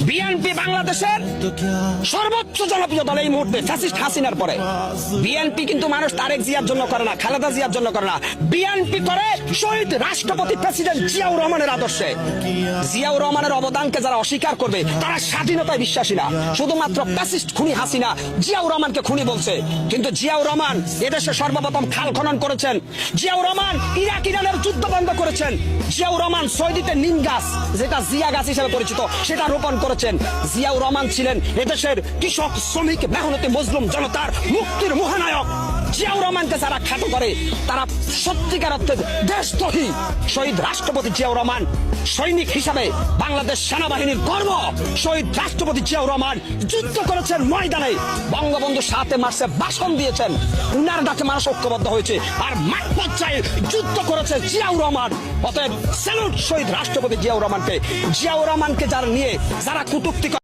BNP বাংলাদেশের সর্বোচ্চ জনপ্রিয় দল এই মুহূর্তে ফ্যাসিস্ট হাসিনার পরে। বিএনপি কিন্তু মানুষ তারেক জিয়ার জন্য করে না, খালেদা জিয়ার জন্য করে না, বিএনপি করে শহীদ রাষ্ট্রপতি প্রেসিডেন্ট জিয়াউর রহমানের আদর্শে। জিয়াউর রহমানের অবদানকে যারা অস্বীকার করবে তারা স্বাধীনতায় বিশ্বাসী না, শুধুমাত্র ফ্যাসিস্ট খুনি হাসিনা জিয়াউর রহমানকে খুনি বলছে। কিন্তু জিয়াউর রহমান এদেশে সর্বপ্রথম খাল খনন করেছেন, জিয়াউর রহমান ইরাক ইরানের যুদ্ধ বন্ধ করেছেন, জিয়াউর রহমান সৌদিতে নিম গাছ যেটা জিয়া গাছ হিসেবে পরিচিত সেটা রোপণ করেছেন। জিয়াউর রহমান ছিলেন এদেশের কৃষক শ্রমিক মেহনতি মজলুম জনতার মুক্তির মহানায়ক। জিয়াউর রহমানকে যারা খাটো করে তারা সত্যিকার অর্থে দেশদ্রোহী। শহীদ রাষ্ট্রপতি জিয়াউর রহমান সৈনিক হিসাবে বাংলাদেশ সেনাবাহিনীর গর্ব। শহীদ রাষ্ট্রপতি জিয়াউর রহমান যুদ্ধ করেছেন ময়দানে, বঙ্গবন্ধু ৭ মার্চে ভাষণ দিয়েছেন, উনার ডাকে মানুষ ঐক্যবদ্ধ হয়েছে, আর মাঠ পর্যায়ে যুদ্ধ করেছে জিয়াউর রহমান। অতএব স্যালুট শহীদ রাষ্ট্রপতি জিয়াউর রহমানকে। জিয়াউর রহমানকে যারা নিয়ে যারা কটূক্তি